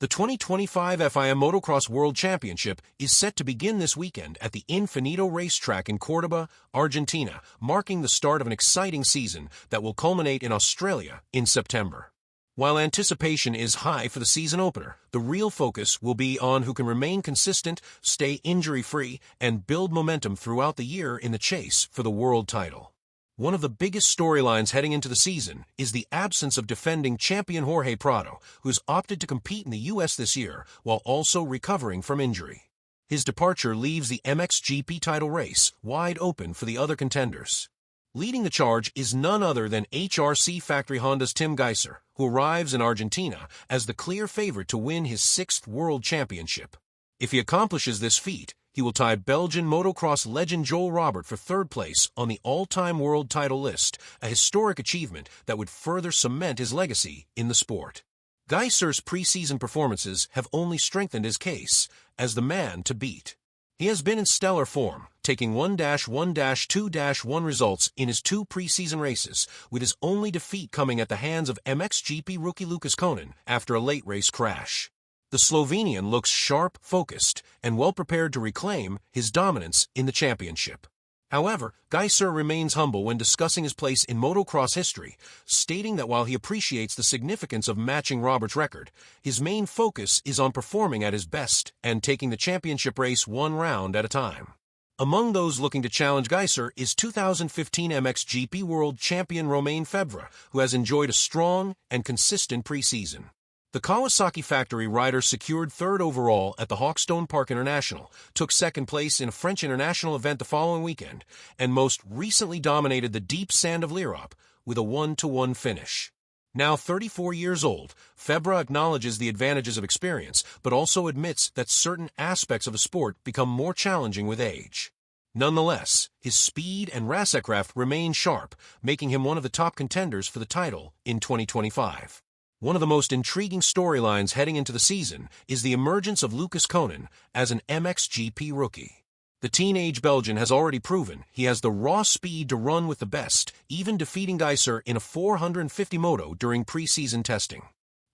The 2025 FIM Motocross World Championship is set to begin this weekend at the Infinito racetrack in Córdoba, Argentina, marking the start of an exciting season that will culminate in Australia in September. While anticipation is high for the season opener, the real focus will be on who can remain consistent, stay injury-free, and build momentum throughout the year in the chase for the world title. One of the biggest storylines heading into the season is the absence of defending champion Jorge Prado, who has opted to compete in the U.S. this year while also recovering from injury. His departure leaves the MxGP title race wide open for the other contenders. Leading the charge is none other than HRC Factory Honda's Tim Gajser, who arrives in Argentina as the clear favorite to win his 6th World Championship. If he accomplishes this feat, he will tie Belgian motocross legend Joel Robert for 3rd place on the all-time world title list, a historic achievement that would further cement his legacy in the sport. Gajser's preseason performances have only strengthened his case as the man to beat. He has been in stellar form, taking 1-1-2-1 results in his 2 preseason races, with his only defeat coming at the hands of MxGP rookie Lucas Coenen after a late race crash. The Slovenian looks sharp, focused, and well prepared to reclaim his dominance in the championship. However, Gajser remains humble when discussing his place in motocross history, stating that while he appreciates the significance of matching Robert's record, his main focus is on performing at his best and taking the championship race one round at a time. Among those looking to challenge Gajser is 2015 MxGP World Champion Romain Febvre, who has enjoyed a strong and consistent preseason. The Kawasaki factory rider secured 3rd overall at the Hawkstone Park International, took 2nd place in a French international event the following weekend, and most recently dominated the deep sand of l'Europe with a 1-1 finish. Now 34 years old, Febvre acknowledges the advantages of experience, but also admits that certain aspects of the sport become more challenging with age. Nonetheless, his speed and racekraft remain sharp, making him one of the top contenders for the title in 2025. One of the most intriguing storylines heading into the season is the emergence of Lucas Coenen as an MxGP rookie. The teenage Belgian has already proven he has the raw speed to run with the best, even defeating Gajser in a 450 moto during preseason testing.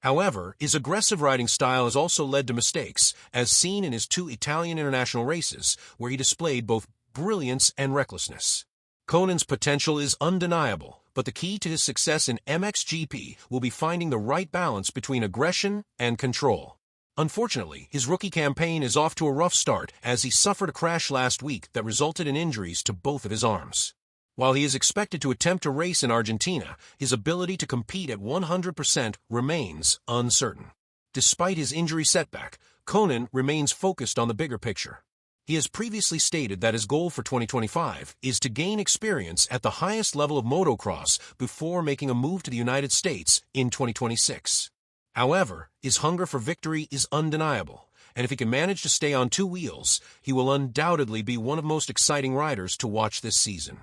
However, his aggressive riding style has also led to mistakes, as seen in his 2 Italian international races, where he displayed both brilliance and recklessness. Coenen's potential is undeniable, but the key to his success in MxGP will be finding the right balance between aggression and control. Unfortunately, his rookie campaign is off to a rough start as he suffered a crash last week that resulted in injuries to both of his arms. While he is expected to attempt a race in Argentina, his ability to compete at 100% remains uncertain. Despite his injury setback, Coenen remains focused on the bigger picture. He has previously stated that his goal for 2025 is to gain experience at the highest level of motocross before making a move to the United States in 2026. However, his hunger for victory is undeniable, and if he can manage to stay on 2 wheels, he will undoubtedly be one of the most exciting riders to watch this season.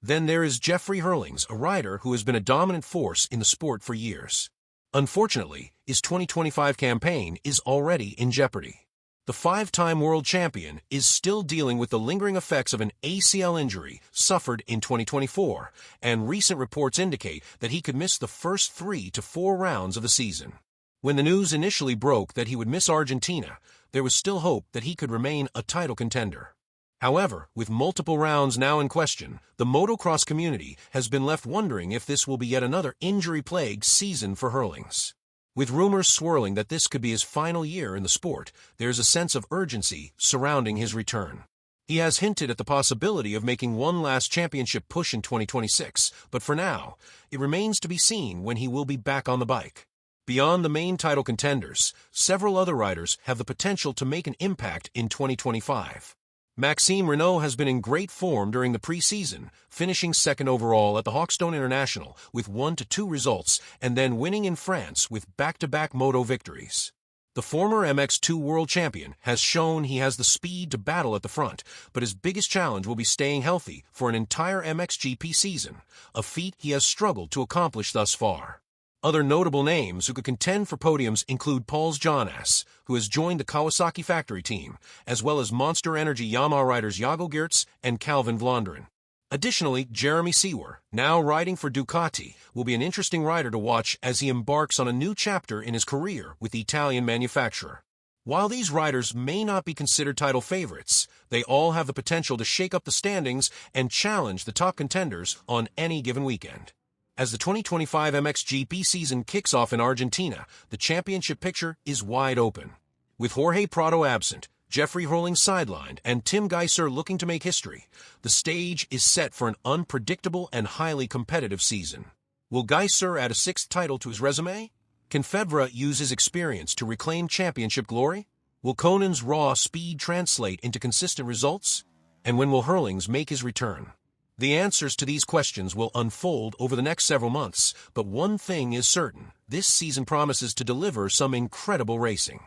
Then there is Jeffrey Herlings, a rider who has been a dominant force in the sport for years. Unfortunately, his 2025 campaign is already in jeopardy. The 5-time world champion is still dealing with the lingering effects of an ACL injury suffered in 2024, and recent reports indicate that he could miss the first 3 to 4 rounds of the season. When the news initially broke that he would miss Argentina, there was still hope that he could remain a title contender. However, with multiple rounds now in question, the motocross community has been left wondering if this will be yet another injury-plagued season for Herlings. With rumors swirling that this could be his final year in the sport, there is a sense of urgency surrounding his return. He has hinted at the possibility of making one last championship push in 2026, but for now, it remains to be seen when he will be back on the bike. Beyond the main title contenders, several other riders have the potential to make an impact in 2025. Maxime Renaux has been in great form during the preseason, finishing 2nd overall at the Hawkstone International with 1-2 results and then winning in France with back-to-back moto victories. The former MX2 world champion has shown he has the speed to battle at the front, but his biggest challenge will be staying healthy for an entire MxGP season, a feat he has struggled to accomplish thus far. Other notable names who could contend for podiums include Paul's Jonas, who has joined the Kawasaki factory team, as well as Monsterenergy Yamaha riders Jago Geerts and Calvin Vlonderen. Additionally, Jeremy Seewer, now riding for Ducati, will be an interesting rider to watch as he embarks on a new chapter in his career with the Italian manufacturer. While these riders may not be considered title favorites, they all have the potential to shake up the standings and challenge the top contenders on any given weekend. As the 2025 MxGP season kicks off in Argentina, the championship picture is wide open. With Jorge Prado absent, Jeffrey Herlings sidelined, and Tim Gajser looking to make history, the stage is set for an unpredictable and highly competitive season. Will Gajser add a sixth title to his resume? Can Febvre use his experience to reclaim championship glory? Will Coenen's raw speed translate into consistent results? And when will Herlings make his return? The answers to these questions will unfold over the next several months, but one thing is certain: this season promises to deliver some incredible racing.